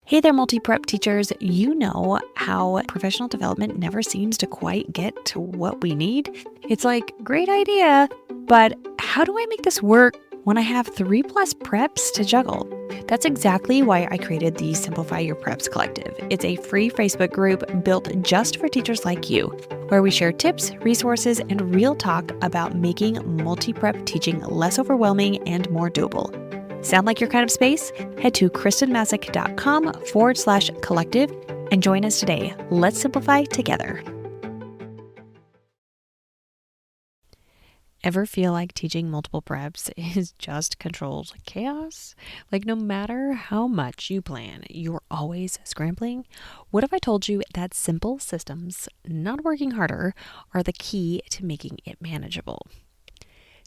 Hey there, multi-prep teachers. You know how professional development never seems to quite get to what we need? It's like, great idea, but how do I make this work when I have 3+ preps to juggle? That's exactly why I created the Simplify Your Preps Collective. It's a free Facebook group built just for teachers like you, where we share tips, resources, and real talk about making multi-prep teaching less overwhelming and more doable. Sound like your kind of space? Head to kristenmasick.com/collective and join us today. Let's simplify together. Ever feel like teaching multiple preps is just controlled chaos? Like no matter how much you plan, you're always scrambling? What if I told you that simple systems, not working harder, are the key to making it manageable?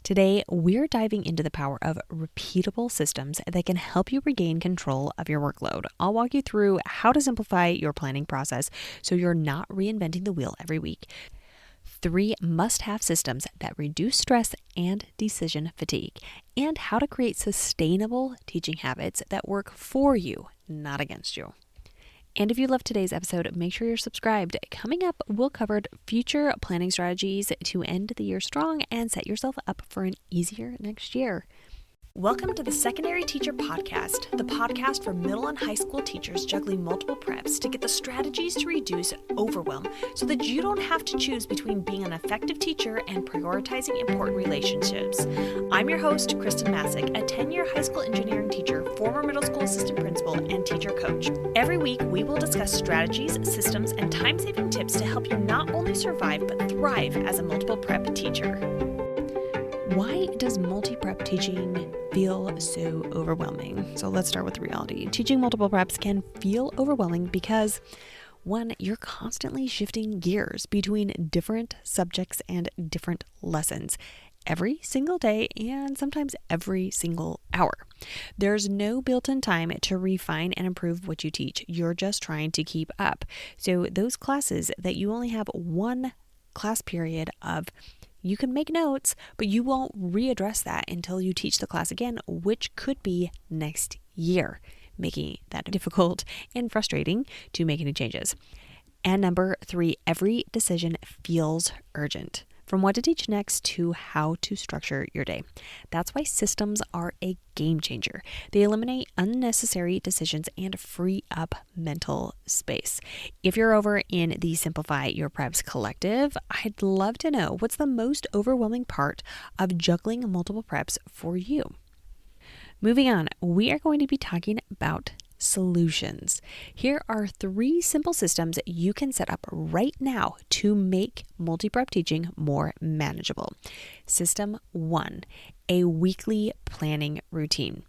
Today, we're diving into the power of repeatable systems that can help you regain control of your workload. I'll walk you through how to simplify your planning process so you're not reinventing the wheel every week. 3 must-have systems that reduce stress and decision fatigue, and how to create sustainable teaching habits that work for you, not against you. And if you love today's episode, make sure you're subscribed. Coming up, we'll cover future planning strategies to end the year strong and set yourself up for an easier next year. Welcome to the Secondary Teacher Podcast, the podcast for middle and high school teachers juggling multiple preps to get the strategies to reduce overwhelm so that you don't have to choose between being an effective teacher and prioritizing important relationships. I'm your host, Kristen Masick, a 10-year high school engineering teacher, former middle school assistant principal, and teacher coach. Every week, we will discuss strategies, systems, and time-saving tips to help you not only survive but thrive as a multiple prep teacher. Why does multi-prep teaching feel so overwhelming? So let's start with reality. Teaching multiple preps can feel overwhelming because, one, you're constantly shifting gears between different subjects and different lessons every single day and sometimes every single hour. There's no built-in time to refine and improve what you teach. You're just trying to keep up. So those classes that you only have one class period of, you can make notes, but you won't readdress that until you teach the class again, which could be next year, making that difficult and frustrating to make any changes. And number 3, every decision feels urgent. From what to teach next to how to structure your day. That's why systems are a game changer. They eliminate unnecessary decisions and free up mental space. If you're over in the Simplify Your Preps Collective, I'd love to know what's the most overwhelming part of juggling multiple preps for you. Moving on, we are going to be talking about solutions. Here are 3 simple systems you can set up right now to make multi-prep teaching more manageable. System 1, a weekly planning routine.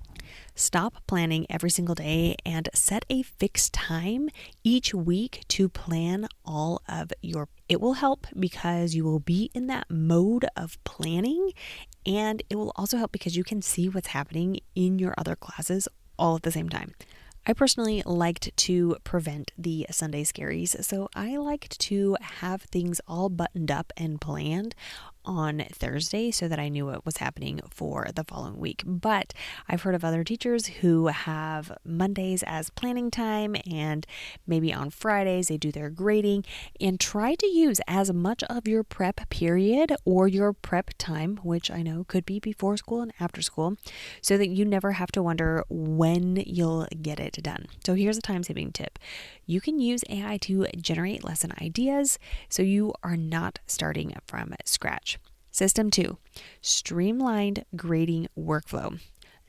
Stop planning every single day and set a fixed time each week to plan all of your. It will help because you will be in that mode of planning, and it will also help because you can see what's happening in your other classes all at the same time. I personally liked to prevent the Sunday scaries, so I liked to have things all buttoned up and planned on Thursday so that I knew what was happening for the following week. But I've heard of other teachers who have Mondays as planning time, and maybe on Fridays they do their grading, and try to use as much of your prep period or your prep time, which I know could be before school and after school, so that you never have to wonder when you'll get it done. So here's a time-saving tip. You can use AI to generate lesson ideas so you are not starting from scratch. System 2, streamlined grading workflow.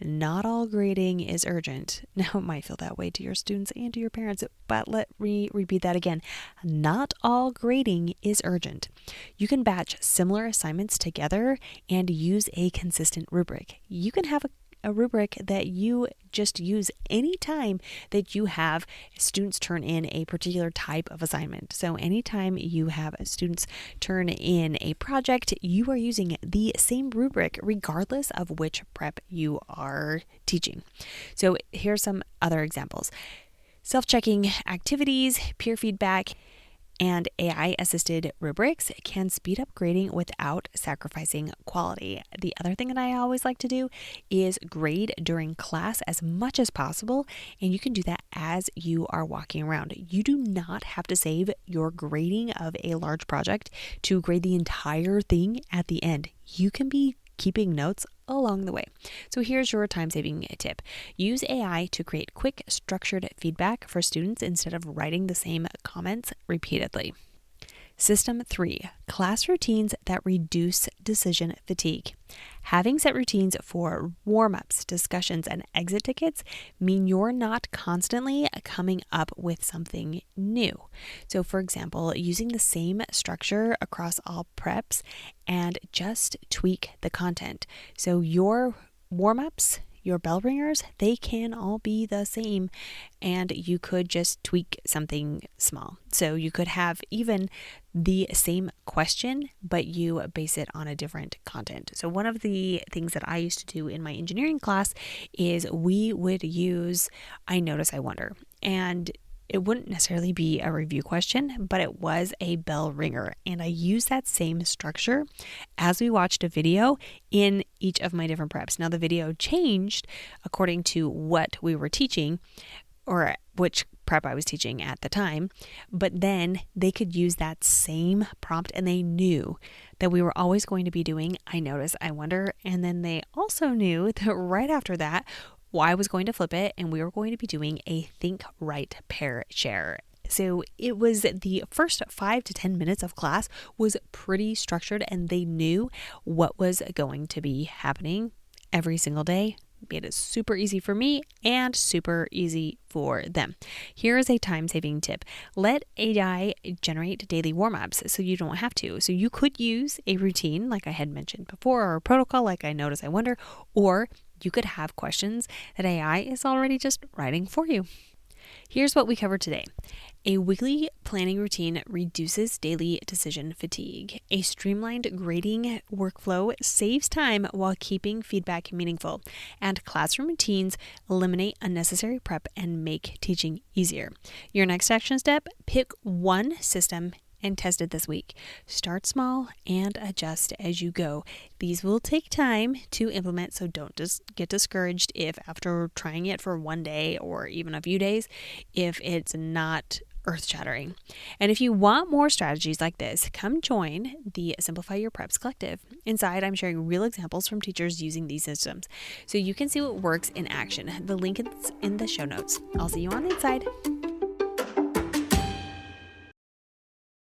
Not all grading is urgent. Now, it might feel that way to your students and to your parents, but let me repeat that again. Not all grading is urgent. You can batch similar assignments together and use a consistent rubric. You can have a rubric that you just use anytime that you have students turn in a particular type of assignment. So anytime you have students turn in a project, you are using the same rubric regardless of which prep you are teaching. So here's some other examples. Self-checking activities, peer feedback, And AI-assisted rubrics can speed up grading without sacrificing quality. The other thing that I always like to do is grade during class as much as possible, and you can do that as you are walking around. You do not have to save your grading of a large project to grade the entire thing at the end. You can be keeping notes along the way. So here's your time-saving tip. Use AI to create quick, structured feedback for students instead of writing the same comments repeatedly. System 3, class routines that reduce decision fatigue. Having set routines for warm-ups, discussions, and exit tickets mean you're not constantly coming up with something new. So for example, using the same structure across all preps and just tweak the content. So your warm-ups, your bell ringers, they can all be the same, and you could just tweak something small. So you could have even the same question, but you base it on a different content. So one of the things that I used to do in my engineering class is we would use I notice, I wonder. And it wouldn't necessarily be a review question, but it was a bell ringer. And I used that same structure as we watched a video in each of my different preps. Now, the video changed according to what we were teaching or which prep I was teaching at the time, but then they could use that same prompt and they knew that we were always going to be doing I notice, I wonder. And then they also knew that right after that, I was going to flip it and we were going to be doing a think, write, pair, share. So it was the first 5 to 10 minutes of class was pretty structured and they knew what was going to be happening every single day. Made it super easy for me and super easy for them. Here is a time-saving tip. Let AI generate daily warm-ups so you don't have to. So you could use a routine like I had mentioned before, or a protocol like I notice, I wonder, or you could have questions that AI is already just writing for you. Here's what we covered today. A weekly planning routine reduces daily decision fatigue. A streamlined grading workflow saves time while keeping feedback meaningful. And classroom routines eliminate unnecessary prep and make teaching easier. Your next action step, pick one system and test it this week. Start small and adjust as you go. These will take time to implement, so don't just get discouraged if after trying it for one day or even a few days, if it's not earth-shattering. And if you want more strategies like this, come join the Simplify Your Preps Collective. Inside, I'm sharing real examples from teachers using these systems, so you can see what works in action. The link is in the show notes. I'll see you on the inside.